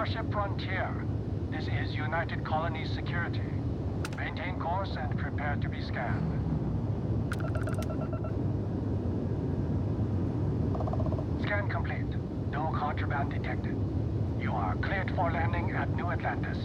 Starship Frontier. This is United Colonies Security. Maintain course and prepare to be scanned. Scan complete. No contraband detected. You are cleared for landing at New Atlantis.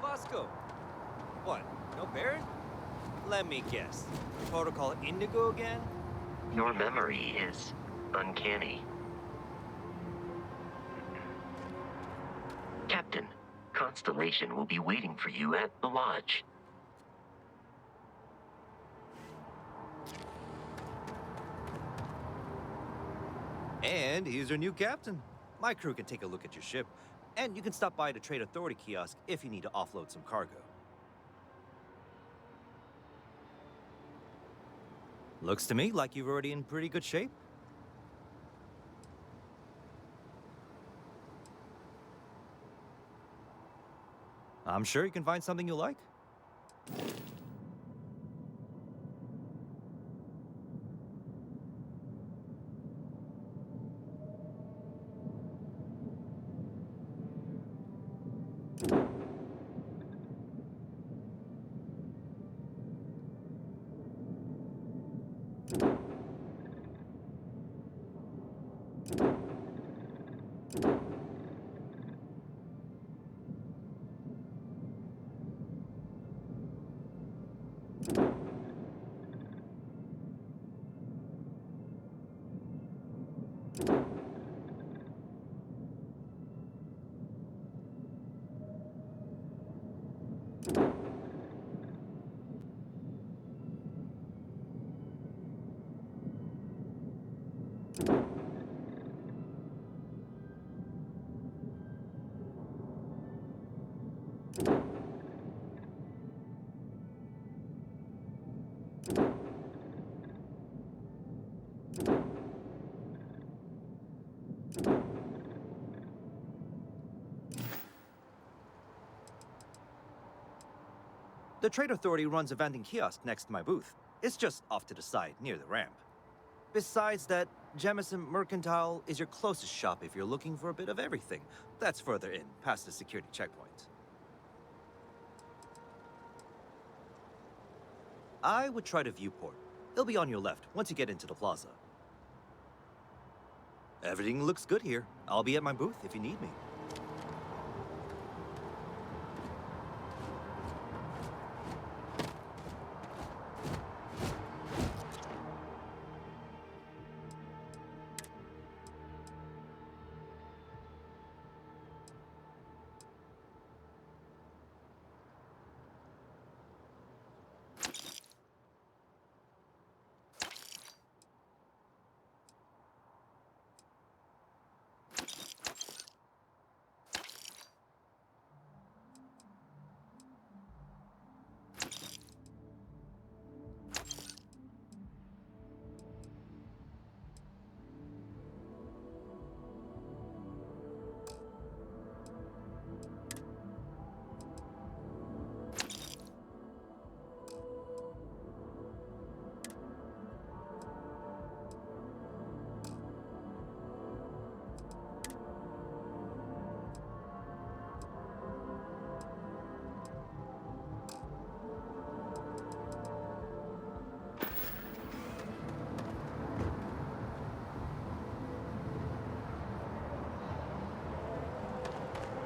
Bosco. What? No Baron? Let me guess. Protocol Indigo again? Your memory is uncanny. Captain, Constellation will be waiting for you at the lodge. And here's your new captain. My crew can take a look at your ship, and you can stop by the Trade Authority kiosk if you need to offload some cargo. Looks to me like you're already in pretty good shape. I'm sure you can find something you like. The Trade Authority runs a vending kiosk next to my booth. It's just off to the side, near the ramp. Besides that, Jemison Mercantile is your closest shop if you're looking for a bit of everything. That's further in, past the security checkpoint. I would try the viewport. It'll be on your left once you get into the plaza. Everything looks good here. I'll be at my booth if you need me.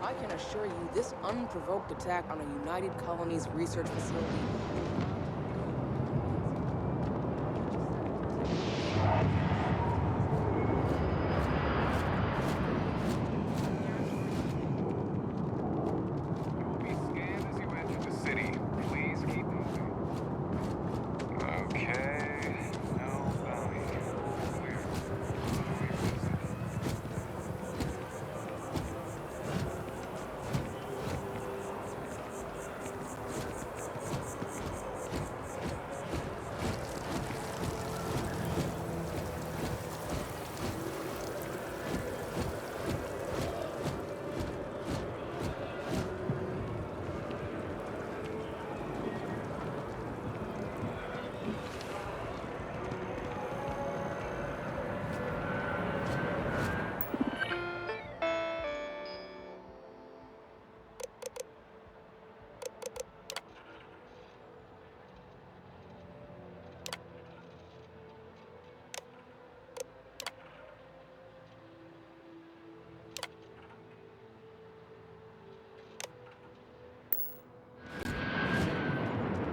I can assure you, this unprovoked attack on a United Colonies research facility. You will be scanned as you enter the city. Please keep moving. Okay. No bounty. Clear. Following exit.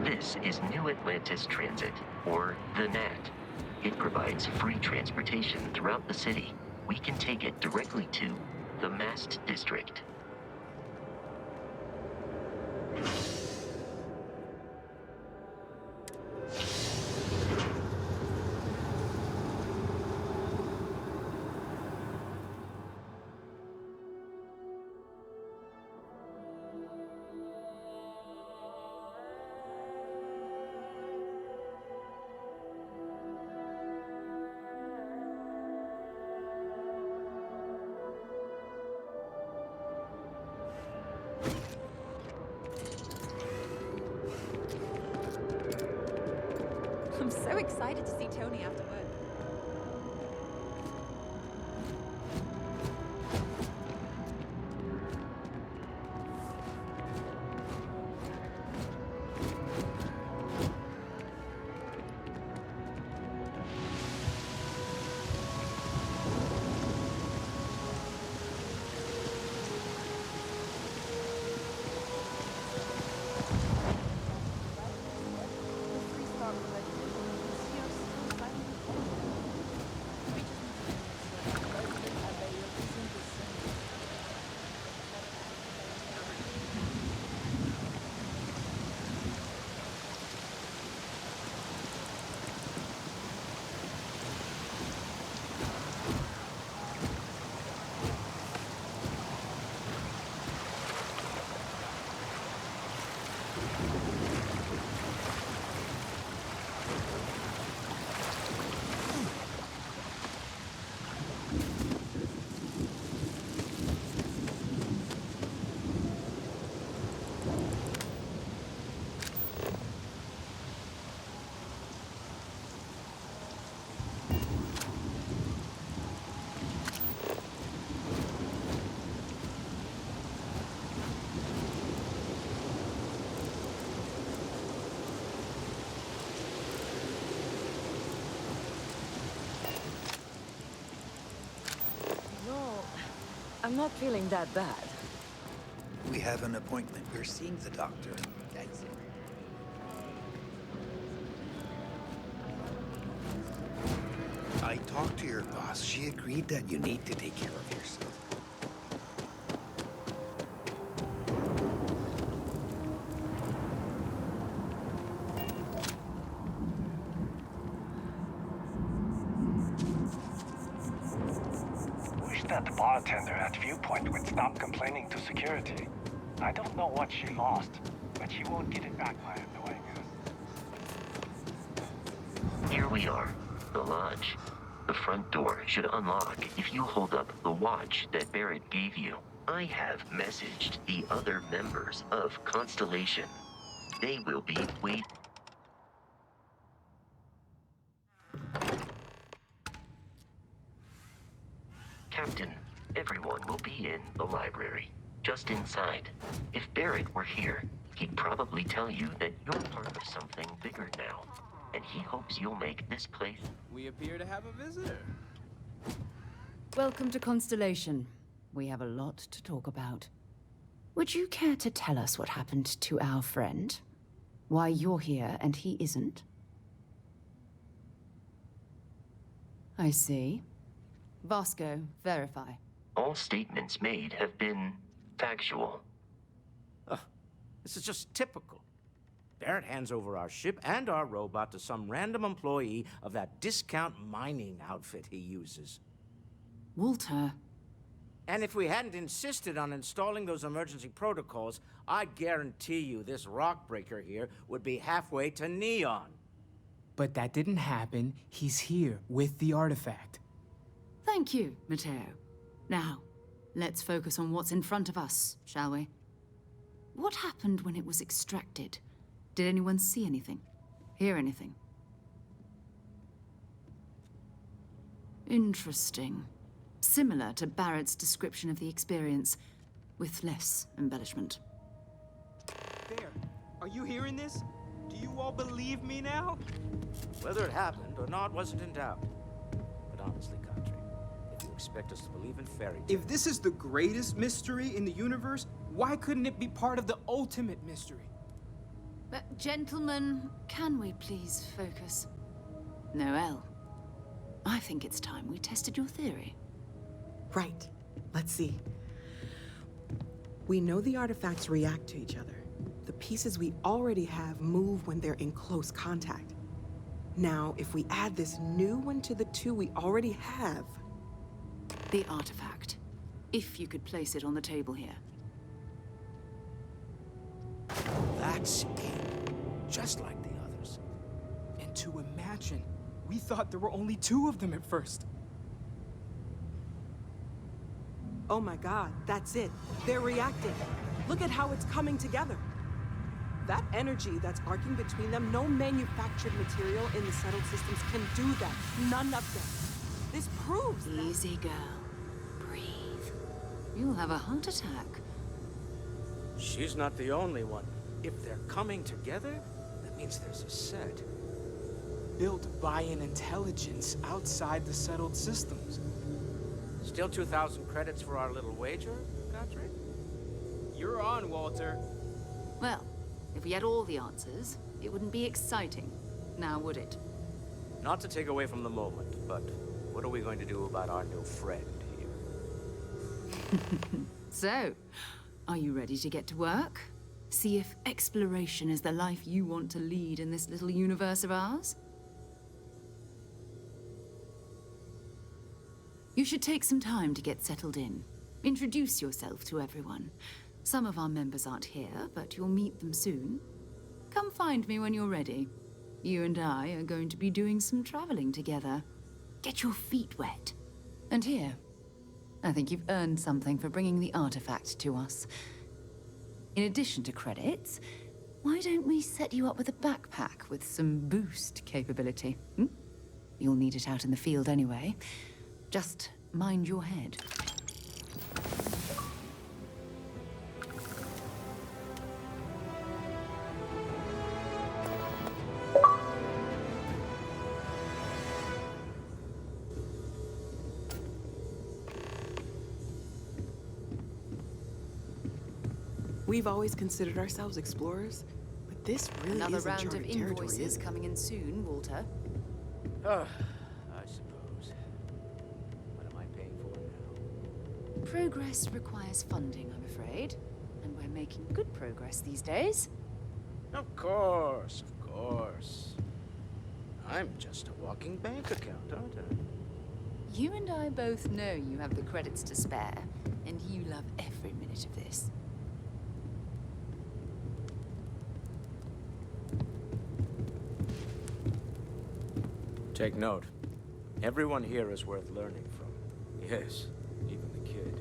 This is New Atlantis Transit, or the NAT. It provides free transportation throughout the city. We can take it directly to the Mast District. I'm so excited to see Tony after work. I'm not feeling that bad. We have an appointment. We're seeing the doctor. That's it. I talked to your boss. She agreed that you need to take care of yourself. Wish that bartender at Viewpoint would stop complaining to security. I don't know what she lost, but she won't get it back by annoying us. Here we are, the lodge. The front door should unlock if you hold up the watch that Barrett gave you. I have messaged the other members of Constellation. They will be waiting. Captain, everyone will be in the library, just inside. If Barrett were here, he'd probably tell you that you're part of something bigger now, and he hopes you'll make this place. We appear to have a visitor. Welcome to Constellation. We have a lot to talk about. Would you care to tell us what happened to our friend? Why you're here and he isn't? I see. Vasco, verify. All statements made have been factual. Ugh, this is just typical. Barrett hands over our ship and our robot to some random employee of that discount mining outfit he uses. Walter. And if we hadn't insisted on installing those emergency protocols, I guarantee you this rock breaker here would be halfway to Neon. But that didn't happen. He's here with the artifact. Thank you, Matteo. Now, let's focus on what's in front of us, shall we? What happened when it was extracted? Did anyone see anything? Hear anything? Interesting. Similar to Barrett's description of the experience, with less embellishment. There. Are you hearing this? Do you all believe me now? Whether it happened or not wasn't in doubt. But honestly, Country, if you expect us to believe in fairy tales... If this is the greatest mystery in the universe, why couldn't it be part of the ultimate mystery? But, gentlemen, can we please focus? Noel, I think it's time we tested your theory. Right. Let's see. We know the artifacts react to each other. The pieces we already have move when they're in close contact. Now, if we add this new one to the two we already have... The artifact. If you could place it on the table here. That's it. Just like the others. And to imagine, we thought there were only 2 of them at first. Oh my god, that's it. They're reacting. Look at how it's coming together. That energy that's arcing between them, no manufactured material in the settled systems can do that. None of them. This proves that... Easy, girl. Breathe. You'll have a heart attack. She's not the only one. If they're coming together, that means there's a set. Built by an intelligence outside the settled systems. Still 2,000 credits for our little wager, Country? You're on, Walter. Well, if we had all the answers, it wouldn't be exciting. Now, would it? Not to take away from the moment, but what are we going to do about our new friend here? So, are you ready to get to work? See if exploration is the life you want to lead in this little universe of ours? You should take some time to get settled in. Introduce yourself to everyone. Some of our members aren't here, but you'll meet them soon. Come find me when you're ready. You and I are going to be doing some traveling together. Get your feet wet. And here, I think you've earned something for bringing the artifact to us. In addition to credits, why don't we set you up with a backpack with some boost capability? You'll need it out in the field anyway. Just mind your head. We've always considered ourselves explorers, but this really Another is round of uncharted territory, invoices isn't it? coming in soon, Walter. I suppose. What am I paying for now? Progress requires funding, I'm afraid. And we're making good progress these days. Of course, of course. I'm just a walking bank account, aren't I? You and I both know you have the credits to spare, and you love every minute of this. Take note. Everyone here is worth learning from. Yes, even the kid.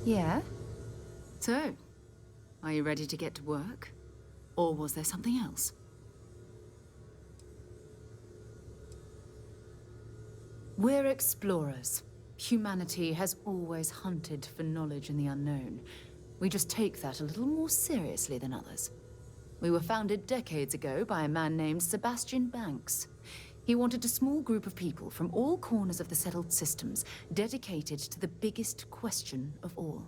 Yeah? So, are you ready to get to work? Or was there something else? We're explorers. Humanity has always hunted for knowledge in the unknown. We just take that a little more seriously than others. We were founded decades ago by a man named Sebastian Banks. He wanted a small group of people from all corners of the settled systems dedicated to the biggest question of all.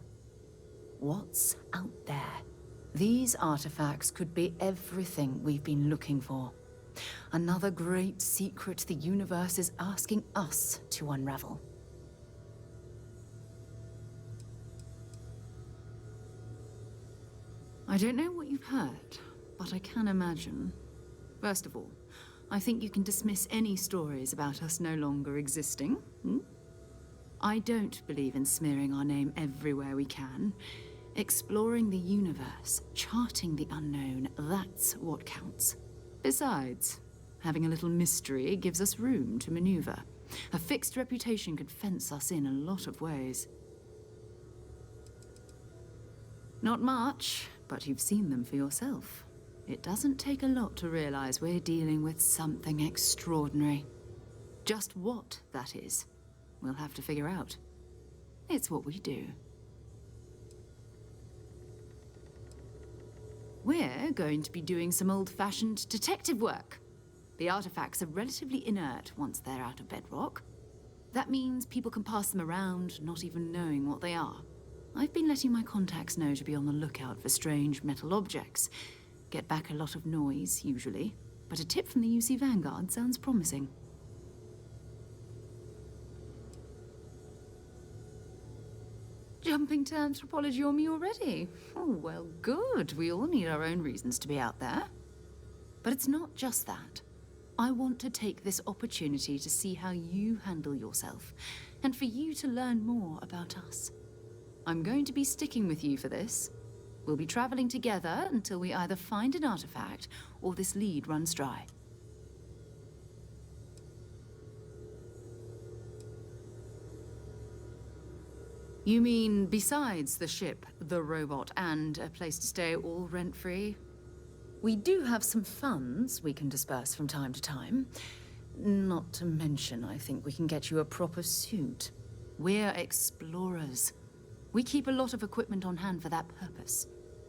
What's out there? These artifacts could be everything we've been looking for. Another great secret the universe is asking us to unravel. I don't know what you've heard, but I can imagine. First of all, I think you can dismiss any stories about us no longer existing. I don't believe in smearing our name everywhere we can. Exploring the universe, charting the unknown, that's what counts. Besides, having a little mystery gives us room to maneuver. A fixed reputation could fence us in a lot of ways. Not much, but you've seen them for yourself. It doesn't take a lot to realize we're dealing with something extraordinary. Just what that is, we'll have to figure out. It's what we do. We're going to be doing some old-fashioned detective work. The artifacts are relatively inert once they're out of bedrock. That means people can pass them around, not even knowing what they are. I've been letting my contacts know to be on the lookout for strange metal objects. Get back a lot of noise, usually, but a tip from the UC Vanguard sounds promising. Jumping to anthropology on me already? Oh, well, good. We all need our own reasons to be out there. But it's not just that. I want to take this opportunity to see how you handle yourself, and for you to learn more about us. I'm going to be sticking with you for this. We'll be traveling together until we either find an artifact or this lead runs dry. You mean besides the ship, the robot, and a place to stay all rent-free? We do have some funds we can disperse from time to time. Not to mention, I think we can get you a proper suit. We're explorers. We keep a lot of equipment on hand for that purpose.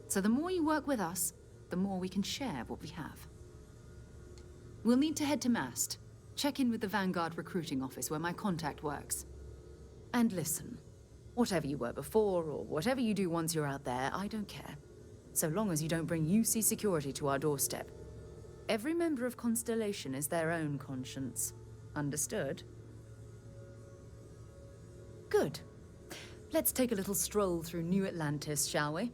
So the more you work with us, the more we can share what we have. We'll need to head to Mast. Check in with the Vanguard recruiting office where my contact works. And listen, whatever you were before or whatever you do once you're out there, I don't care. So long as you don't bring UC security to our doorstep. Every member of Constellation is their own conscience. Understood? Good. Let's take a little stroll through New Atlantis, shall we?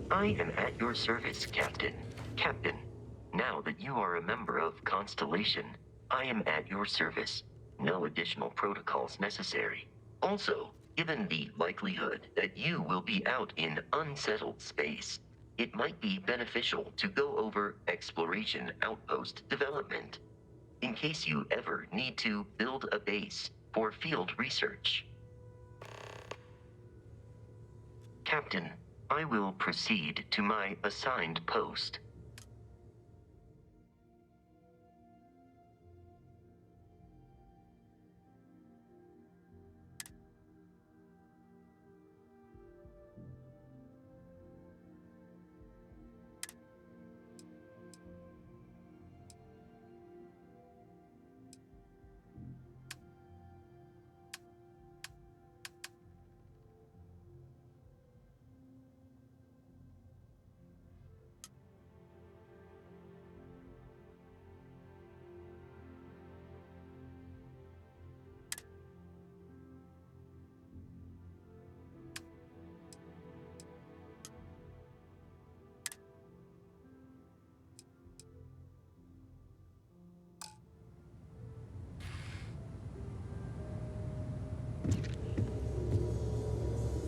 I am at your service, Captain. Captain, now that you are a member of Constellation, I am at your service. No additional protocols necessary. Also, given the likelihood that you will be out in unsettled space, it might be beneficial to go over exploration outpost development, in case you ever need to build a base for field research. Captain, I will proceed to my assigned post.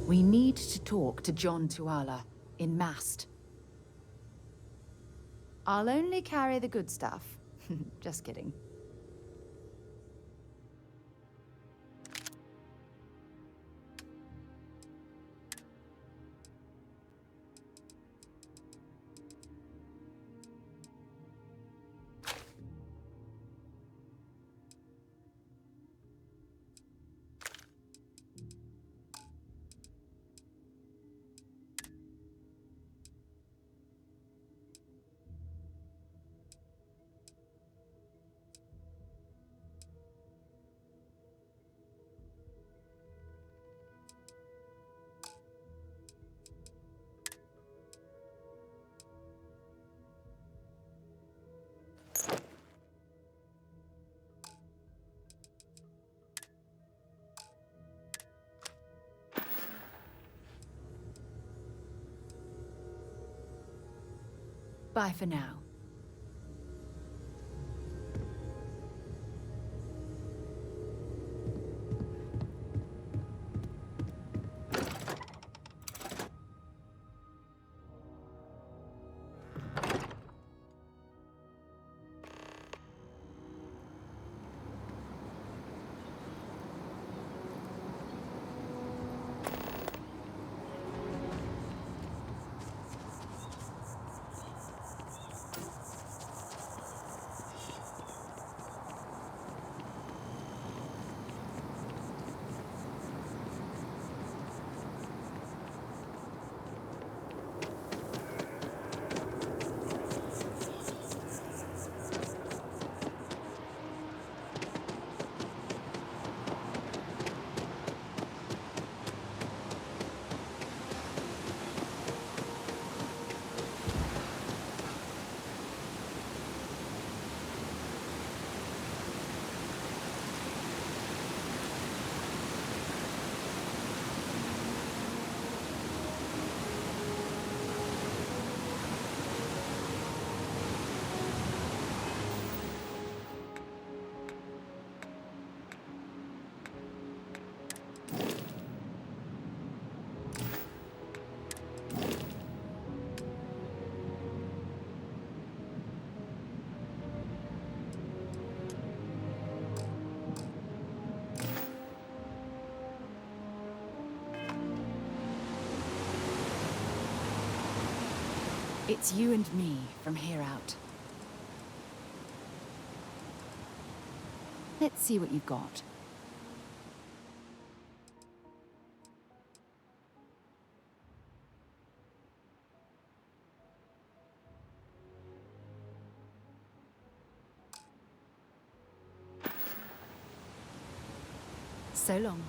We need to talk to John Tuala in Mast. I'll only carry the good stuff. Just kidding. Bye for now. It's you and me from here out. Let's see what you've got. So long.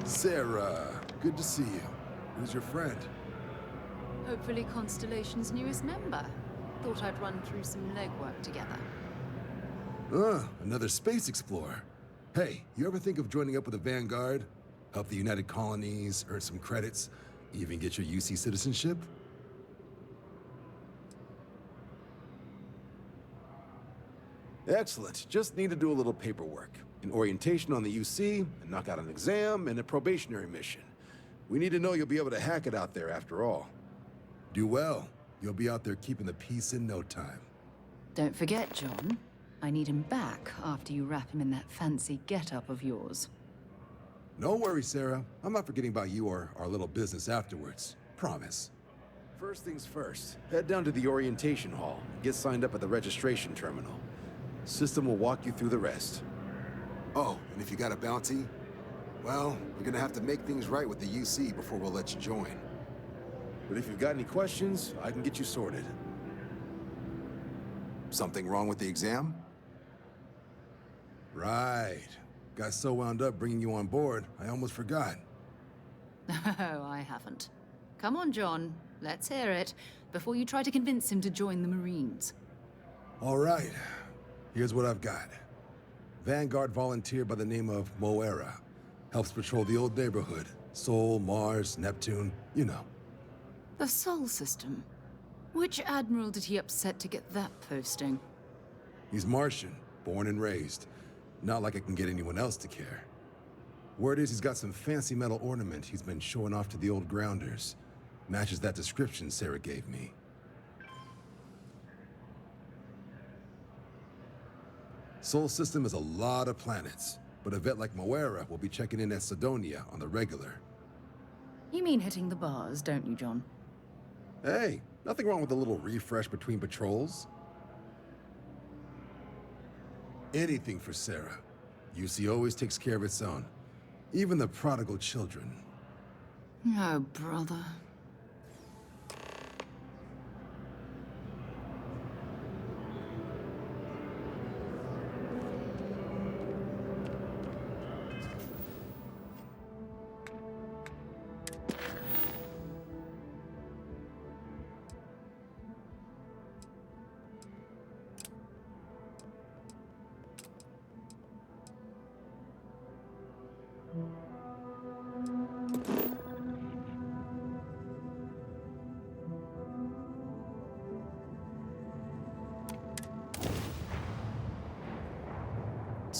Sarah, good to see you. Who's your friend? Hopefully Constellation's newest member. Thought I'd run through some legwork together. Another space explorer. Hey, you ever think of joining up with the Vanguard? Help the United Colonies, earn some credits, even get your UC citizenship? Excellent. Just need to do a little paperwork. An orientation on the UC, and knock out an exam, and a probationary mission. We need to know you'll be able to hack it out there after all. Do well. You'll be out there keeping the peace in no time. Don't forget, John. I need him back after you wrap him in that fancy get-up of yours. No worries, Sarah. I'm not forgetting about you or our little business afterwards. Promise. First things first, head down to the orientation hall and get signed up at the registration terminal. System will walk you through the rest. Oh, and if you got a bounty, well, we're gonna have to make things right with the UC before we'll let you join. But if you've got any questions, I can get you sorted. Something wrong with the exam? Right. Got so wound up bringing you on board, I almost forgot. Oh, I haven't. Come on, John. Let's hear it, before you try to convince him to join the Marines. All right. Here's what I've got. Vanguard volunteer by the name of Moera. Helps patrol the old neighborhood. Sol, Mars, Neptune, you know. The Sol system? Which admiral did he upset to get that posting? He's Martian, born and raised. Not like I can get anyone else to care. Word is he's got some fancy metal ornament he's been showing off to the old grounders. Matches that description Sarah gave me. Sol system is a lot of planets, but a vet like Moera will be checking in at Sidonia on the regular. You mean hitting the bars, don't you, John? Hey, nothing wrong with a little refresh between patrols. Anything for Sarah. UC always takes care of its own. Even the prodigal children. Oh, brother.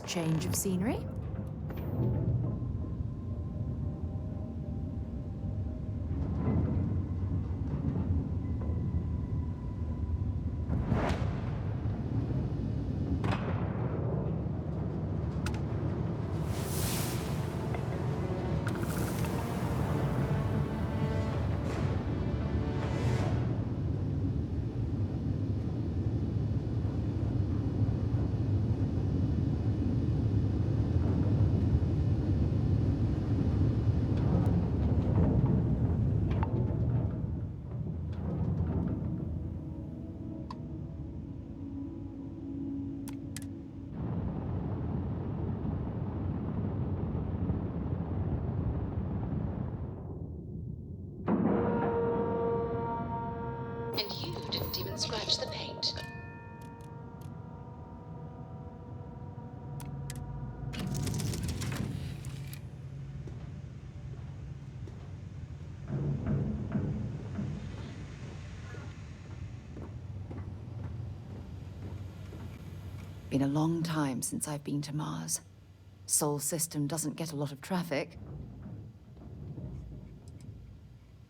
Change of scenery? And you didn't even scratch the paint. Been a long time since I've been to Mars. Sol system doesn't get a lot of traffic.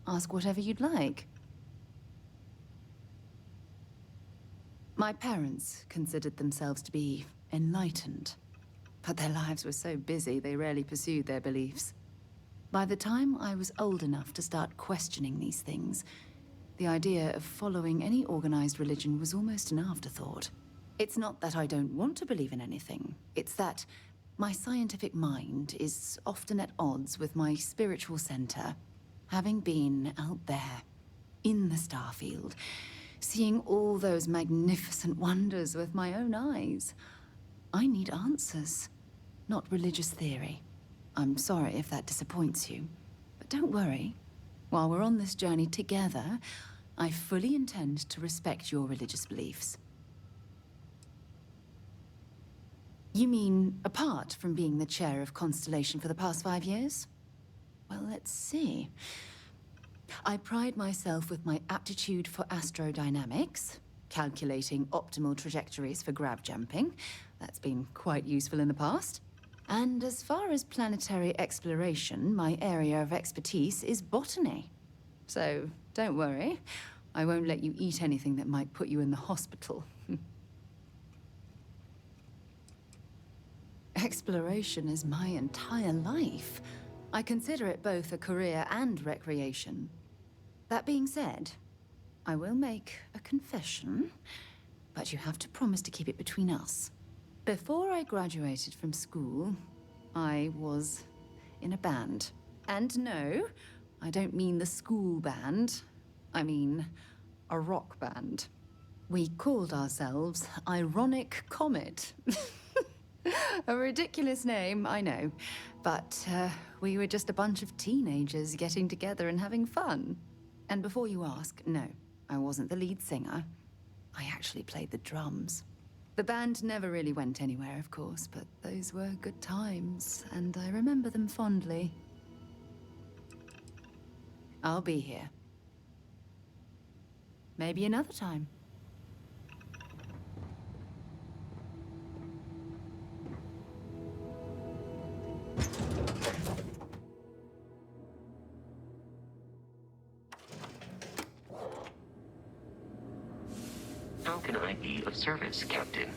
Ask whatever you'd like. My parents considered themselves to be enlightened, but their lives were so busy they rarely pursued their beliefs. By the time I was old enough to start questioning these things, the idea of following any organized religion was almost an afterthought. It's not that I don't want to believe in anything, it's that my scientific mind is often at odds with my spiritual center. Having been out there, in the Starfield, seeing all those magnificent wonders with my own eyes. I need answers, not religious theory. I'm sorry if that disappoints you, but don't worry. While we're on this journey together, I fully intend to respect your religious beliefs. You mean apart from being the chair of Constellation for the past 5 years? Well, let's see. I pride myself with my aptitude for astrodynamics, calculating optimal trajectories for grab jumping. That's been quite useful in the past. And as far as planetary exploration, my area of expertise is botany. So don't worry, I won't let you eat anything that might put you in the hospital. Exploration is my entire life. I consider it both a career and recreation. That being said, I will make a confession, but you have to promise to keep it between us. Before I graduated from school, I was in a band. And no, I don't mean the school band. I mean a rock band. We called ourselves Ironic Comet. A ridiculous name, I know. But we were just a bunch of teenagers getting together and having fun. And before you ask, no, I wasn't the lead singer. I actually played the drums. The band never really went anywhere, of course, but those were good times, and I remember them fondly. I'll be here. Maybe another time. How can I be of service, Captain?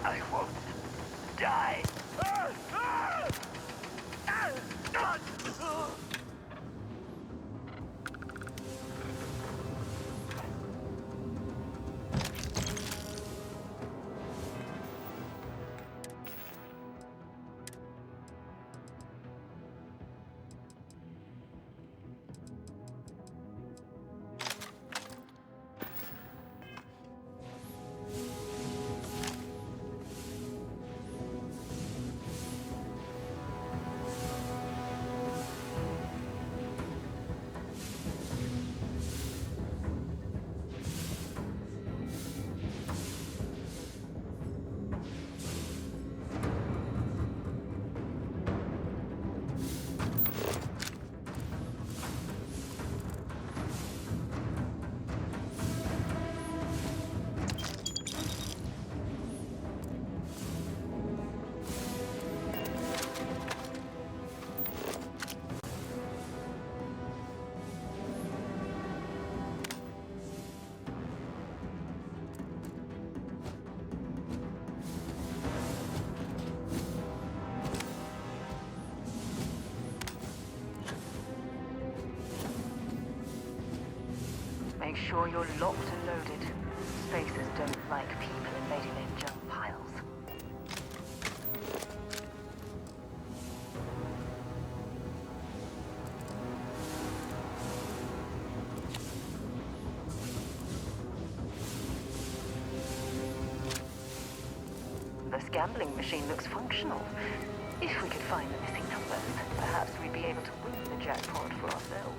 I won't die. Make sure you're locked and loaded. Spaces don't like people invading their junk piles. This gambling machine looks functional. If we could find the missing numbers, perhaps we'd be able to win the jackpot for ourselves.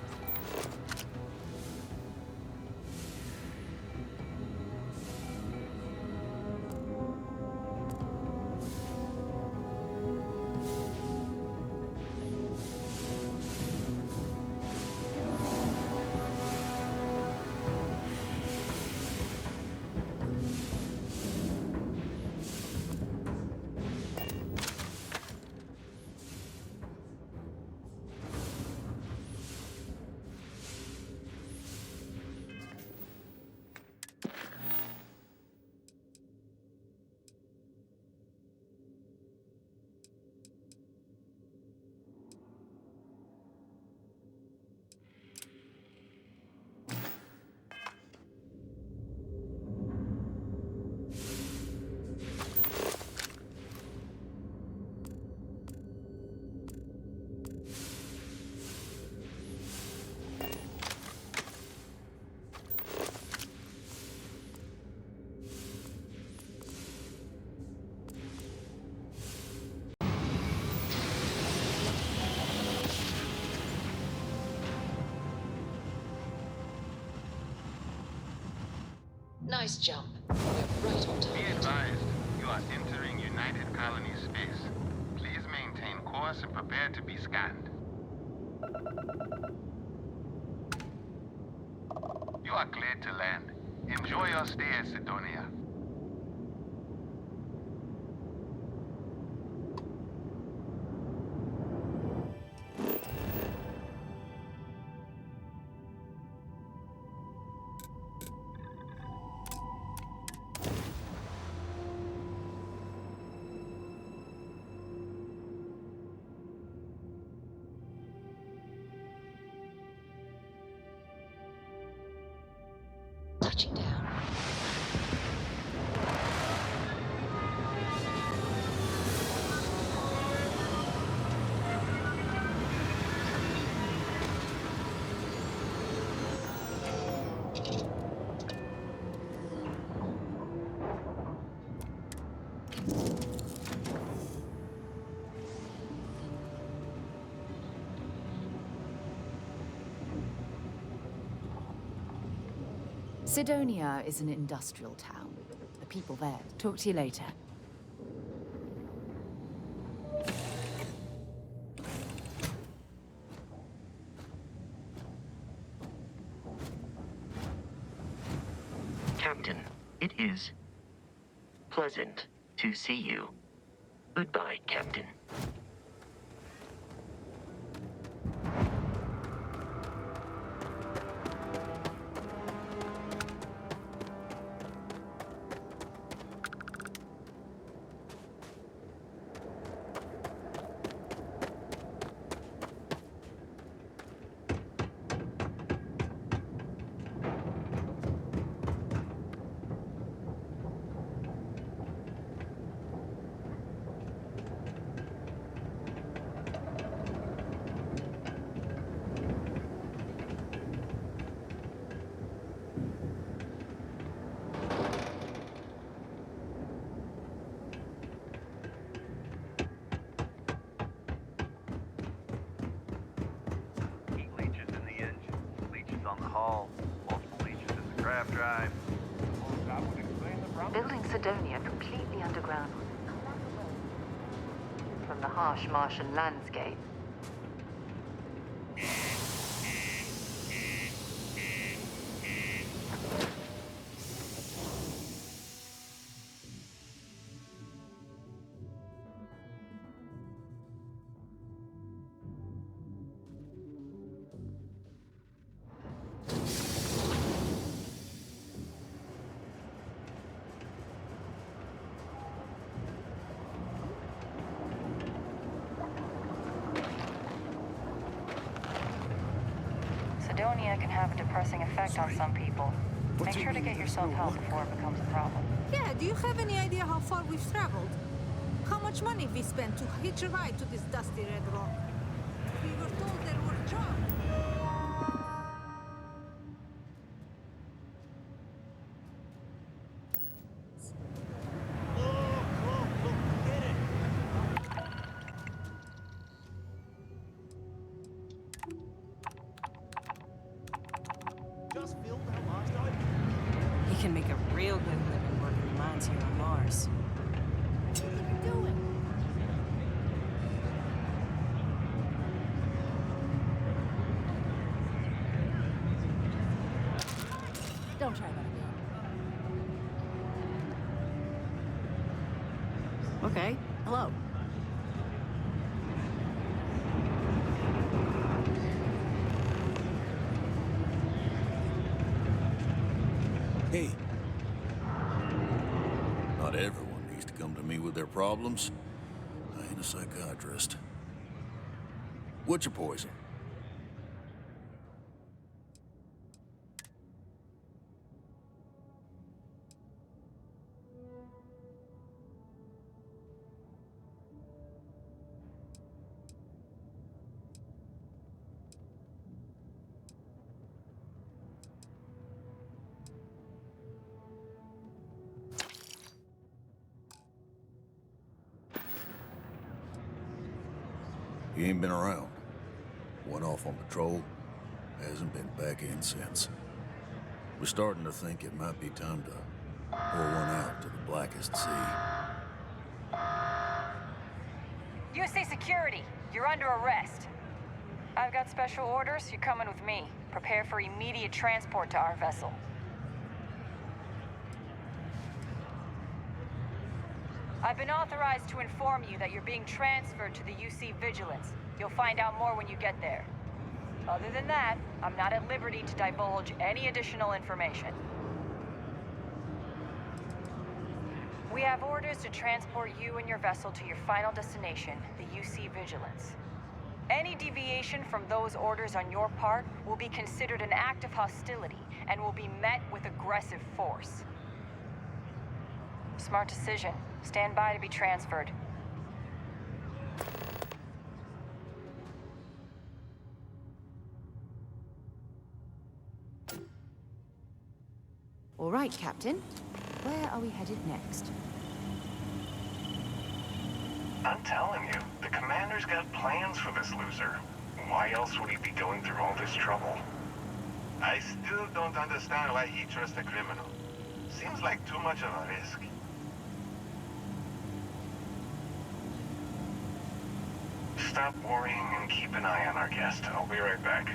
Nice jump. We're right on Be target. advised, you are entering United Colony space. Please maintain course and prepare to be scanned. You are cleared to land. Enjoy your stay at Sidonia. Touching down. Sidonia is an industrial town. The people there talk to you later. Captain. It is pleasant to see you. Goodbye, Captain. Building Sidonia completely underground. From the harsh Martian landscape. Sidonia can have a depressing effect on some people. Make sure to get yourself help before it becomes a problem. Yeah, do you have any idea how far we've traveled? How much money we spent to hitch a ride to this dusty red rock? We were told there were jobs. He can make a real good living working in mines here on Mars. What are you doing? Don't try that again. Okay, hello. Hey. Not everyone needs to come to me with their problems. I ain't a psychiatrist. What's your poison? He ain't been around. Went off on patrol. Hasn't been back in since. We're starting to think it might be time to pour one out to the blackest sea. UC Security, you're under arrest. I've got special orders. You're coming with me. Prepare for immediate transport to our vessel. I've been authorized to inform you that you're being transferred to the UC Vigilance. You'll find out more when you get there. Other than that, I'm not at liberty to divulge any additional information. We have orders to transport you and your vessel to your final destination, the UC Vigilance. Any deviation from those orders on your part will be considered an act of hostility and will be met with aggressive force. Smart decision. Stand by to be transferred. All right, Captain. Where are we headed next? I'm telling you, the commander's got plans for this loser. Why else would he be going through all this trouble? I still don't understand why he trusts a criminal. Seems like too much of a risk. Stop worrying and keep an eye on our guest. I'll be right back.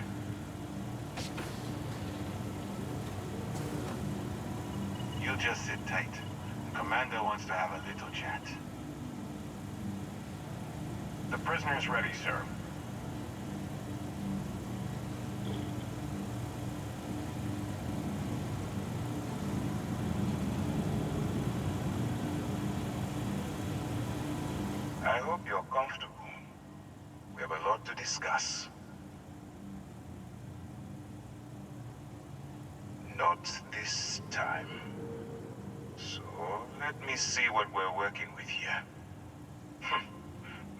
you'll just sit tight. The commander wants to have a little chat. The prisoner is ready, sir. I hope you're comfortable. We have a lot to discuss. Not this time. So, let me see what we're working with here.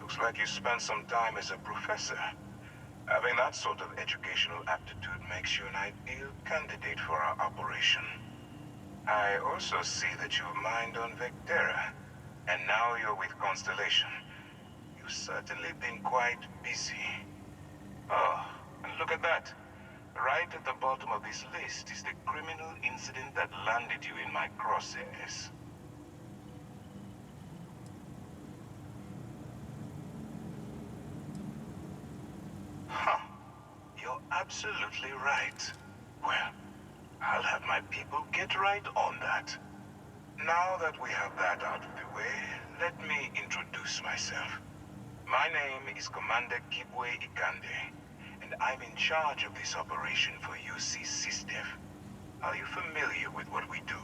Looks like you spent some time as a professor. Having that sort of educational aptitude makes you an ideal candidate for our operation. I also see that you've mined on Vectera, and now you're with Constellation. You've certainly been quite busy. Oh, and look at that. Right at the bottom of this list is the criminal incident that landed you in my crosshairs. Huh. You're absolutely right. Well, I'll have my people get right on that. Now that we have that out of the way, let me introduce myself. My name is Commander Kibwe Ikande, and I'm in charge of this operation for UC SysDef. Are you familiar with what we do?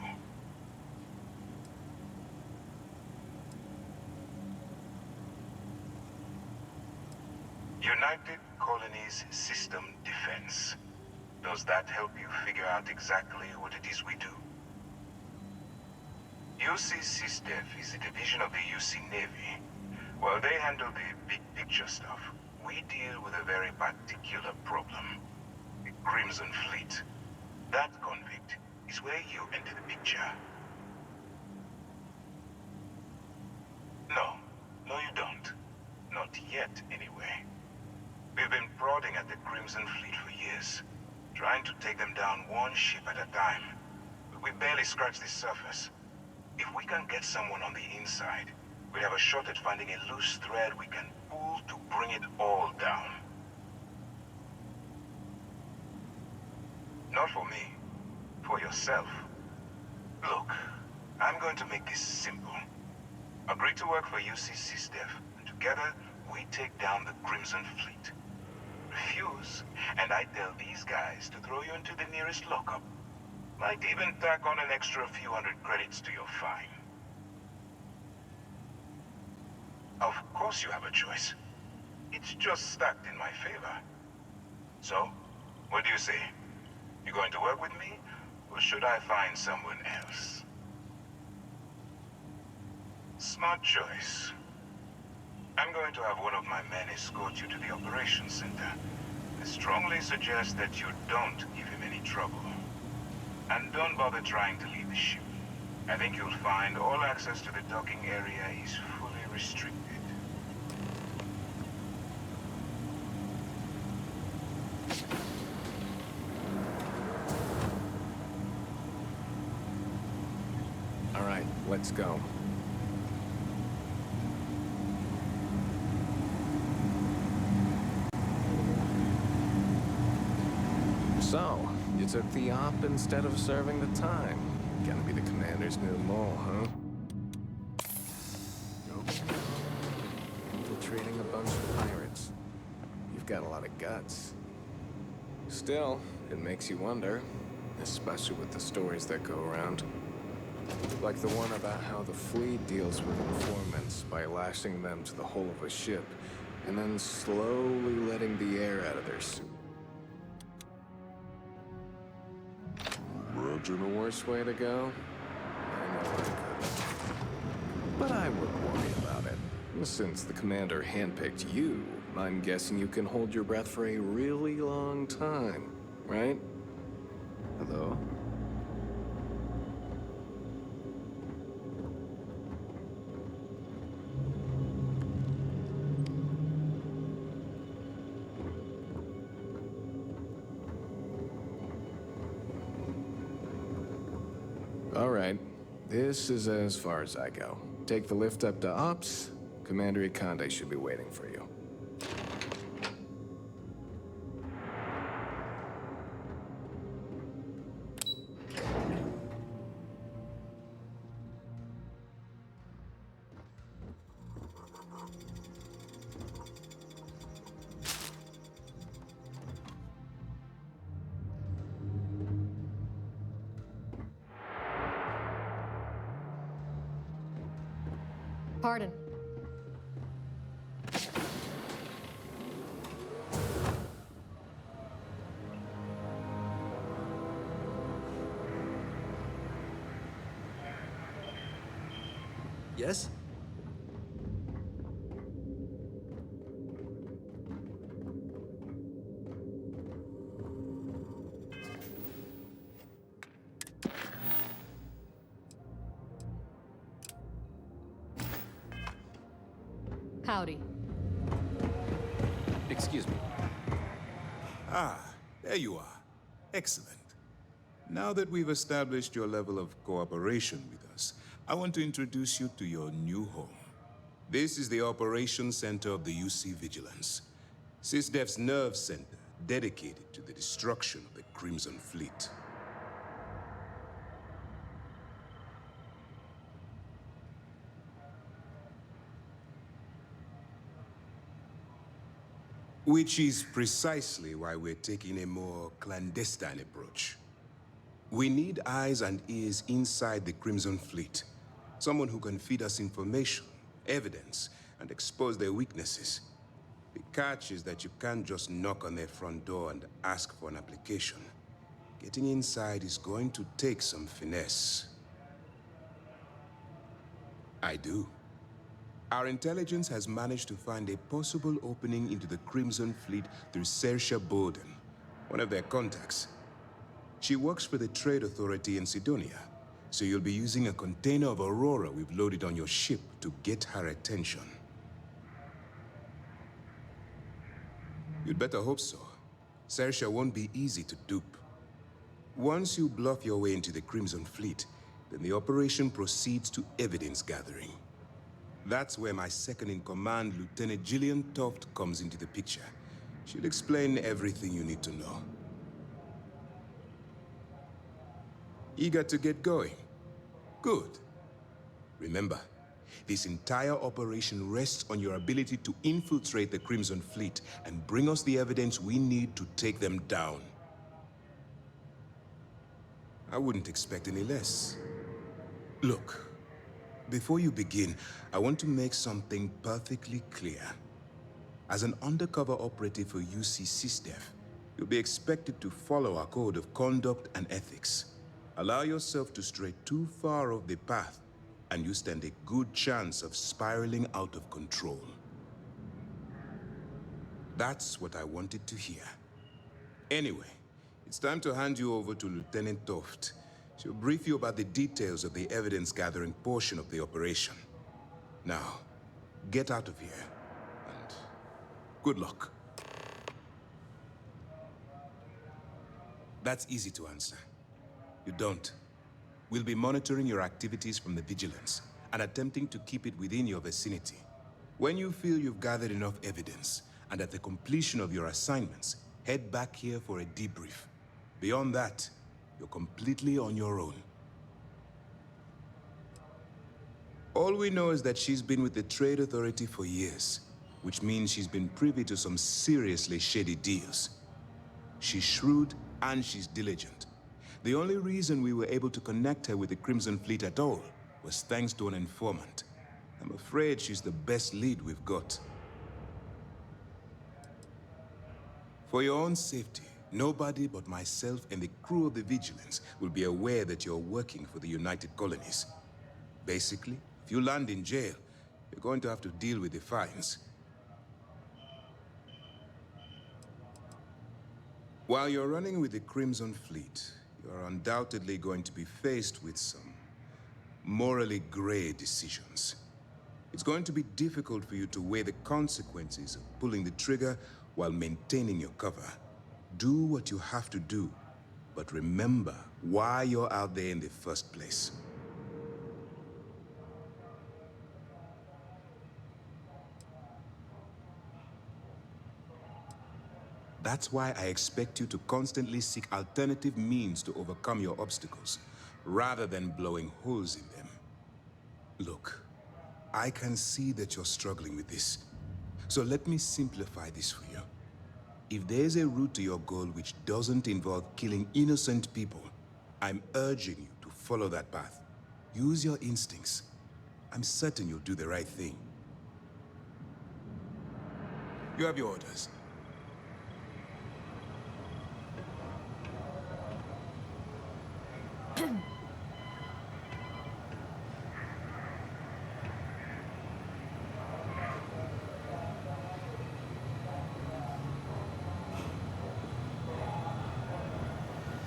United Colonies System Defense. Does that help you figure out exactly what it is we do? UC SysDef is a division of the UC Navy. While they handle the big picture stuff, we deal with a very particular problem. The Crimson Fleet. That convict is where you enter the picture. No, you don't. Not yet, anyway. We've been prodding at the Crimson Fleet for years, trying to take them down one ship at a time. But we barely scratched the surface. If we can get someone on the inside, we have a shot at finding a loose thread we can pull to bring it all down. Not for me. For yourself. Look, I'm going to make this simple. Agree to work for UC SysDef, and together we take down the Crimson Fleet. Refuse, and I tell these guys to throw you into the nearest lockup. Might even tack on an extra few hundred credits to your fine. Of course you have a choice. It's just stacked in my favor. So, what do you say? You going to work with me, or should I find someone else? Smart choice. I'm going to have one of my men escort you to the operations center. I strongly suggest that you don't give him any trouble. And don't bother trying to leave the ship. I think you'll find all access to the docking area is fully restricted. All right, let's go. So, you took the op instead of serving the time. Gonna be the commander's new mole, huh? Okay. Infiltrating a bunch of pirates. You've got a lot of guts. Still, it makes you wonder, especially with the stories that go around. Like the one about how the fleet deals with informants by lashing them to the hull of a ship, and then slowly letting the air out of their suit. Imagine a worse way to go? I know I could. But I wouldn't worry about it. Since the commander handpicked you, I'm guessing you can hold your breath for a really long time, right? Hello? All right. This is as far as I go. Take the lift up to Ops. Commander Ikande should be waiting for you. Pardon. Yes? Howdy. Excuse me. Ah, there you are. Excellent. Now that we've established your level of cooperation with us, I want to introduce you to your new home. This is the Operations Center of the UC Vigilance, SysDef's nerve center dedicated to the destruction of the Crimson Fleet. Which is precisely why we're taking a more clandestine approach. We need eyes and ears inside the Crimson Fleet. Someone who can feed us information, evidence, and expose their weaknesses. The catch is that you can't just knock on their front door and ask for an application. Getting inside is going to take some finesse. I do. Our intelligence has managed to find a possible opening into the Crimson Fleet through Saoirse Bowden, one of their contacts. She works for the Trade Authority in Sidonia, so you'll be using a container of Aurora we've loaded on your ship to get her attention. You'd better hope so. Saoirse won't be easy to dupe. Once you bluff your way into the Crimson Fleet, then the operation proceeds to evidence gathering. That's where my second-in-command, Lieutenant Gillian Toft, comes into the picture. She'll explain everything you need to know. Eager to get going? Good. Remember, this entire operation rests on your ability to infiltrate the Crimson Fleet and bring us the evidence we need to take them down. I wouldn't expect any less. Look, before you begin, I want to make something perfectly clear. As an undercover operative for UC SysDef, you'll be expected to follow our code of conduct and ethics. Allow yourself to stray too far off the path, and you stand a good chance of spiraling out of control. That's what I wanted to hear. Anyway, it's time to hand you over to Lieutenant Toft. She'll brief you about the details of the evidence-gathering portion of the operation. Now, get out of here, and good luck. That's easy to answer. You don't. We'll be monitoring your activities from the Vigilance and attempting to keep it within your vicinity. When you feel you've gathered enough evidence, and at the completion of your assignments, head back here for a debrief. Beyond that, you're completely on your own. All we know is that she's been with the Trade Authority for years, which means she's been privy to some seriously shady deals. She's shrewd and she's diligent. The only reason we were able to connect her with the Crimson Fleet at all was thanks to an informant. I'm afraid she's the best lead we've got. For your own safety, nobody but myself and the crew of the Vigilance will be aware that you're working for the United Colonies. Basically, if you land in jail, you're going to have to deal with the fines. While you're running with the Crimson Fleet, you're undoubtedly going to be faced with some morally gray decisions. It's going to be difficult for you to weigh the consequences of pulling the trigger while maintaining your cover. Do what you have to do, but remember why you're out there in the first place. That's why I expect you to constantly seek alternative means to overcome your obstacles, rather than blowing holes in them. Look, I can see that you're struggling with this, so let me simplify this for you. If there's a route to your goal which doesn't involve killing innocent people, I'm urging you to follow that path. Use your instincts. I'm certain you'll do the right thing. You have your orders.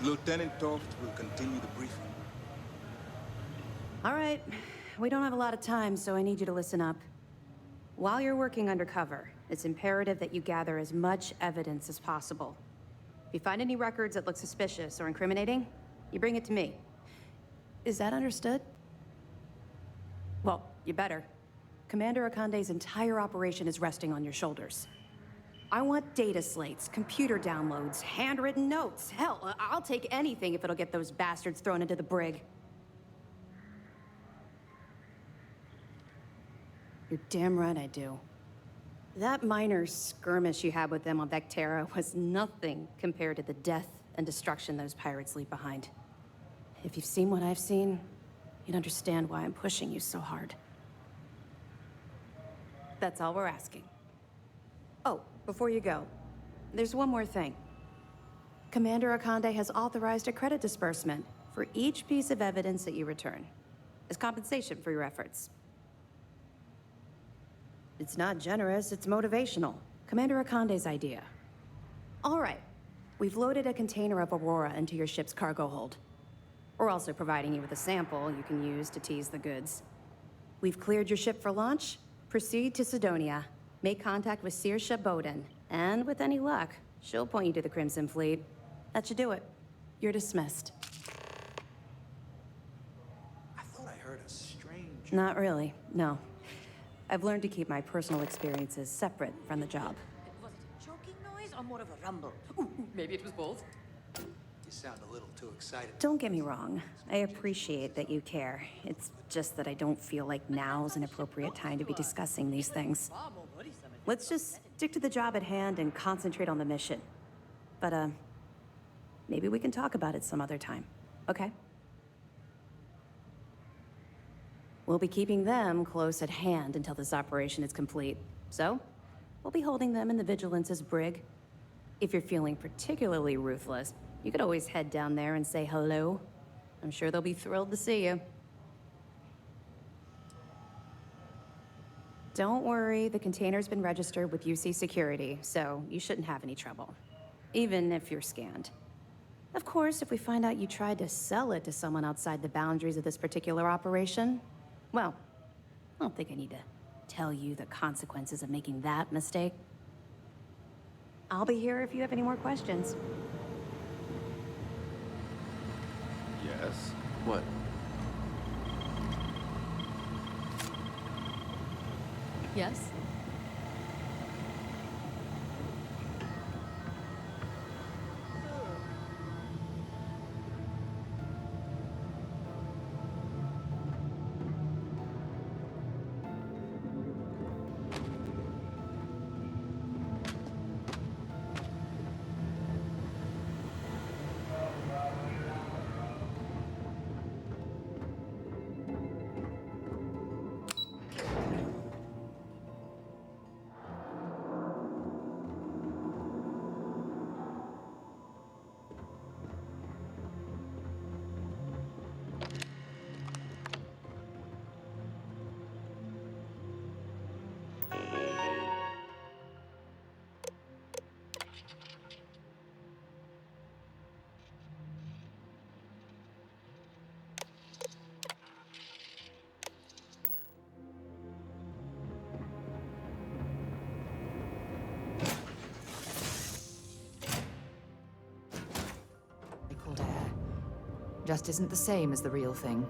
Lieutenant Toft will continue the briefing. All right. We don't have a lot of time, so I need you to listen up. While you're working undercover, it's imperative that you gather as much evidence as possible. If you find any records that look suspicious or incriminating, you bring it to me. Is that understood? Well, you better. Commander Akande's entire operation is resting on your shoulders. I want data slates, computer downloads, handwritten notes. Hell, I'll take anything if it'll get those bastards thrown into the brig. You're damn right I do. That minor skirmish you had with them on Vectera was nothing compared to the death and destruction those pirates leave behind. If you've seen what I've seen, you'd understand why I'm pushing you so hard. That's all we're asking. Oh, before you go, there's one more thing. Commander Akande has authorized a credit disbursement for each piece of evidence that you return, as compensation for your efforts. It's not generous, it's motivational. Commander Akande's idea. All right, we've loaded a container of Aurora into your ship's cargo hold. We're also providing you with a sample you can use to tease the goods. We've cleared your ship for launch. Proceed to Sidonia. Make contact with Saoirse Bowden, and with any luck, she'll point you to the Crimson Fleet. That should do it. You're dismissed. I thought I heard a strange... Not really, no. I've learned to keep my personal experiences separate from the job. Was it a choking noise or more of a rumble? Ooh, maybe it was both. You sound a little too excited. Don't get me wrong. I appreciate that you care. It's just that I don't feel like now's an appropriate time to be discussing these things. Let's just stick to the job at hand and concentrate on the mission. But, maybe we can talk about it some other time, okay? We'll be keeping them close at hand until this operation is complete. So, we'll be holding them in the Vigilance's brig. If you're feeling particularly ruthless, you could always head down there and say hello. I'm sure they'll be thrilled to see you. Don't worry, the container's been registered with UC Security, so you shouldn't have any trouble. Even if you're scanned. Of course, if we find out you tried to sell it to someone outside the boundaries of this particular operation, well, I don't think I need to tell you the consequences of making that mistake. I'll be here if you have any more questions. Yes? What? Yes? Just isn't the same as the real thing.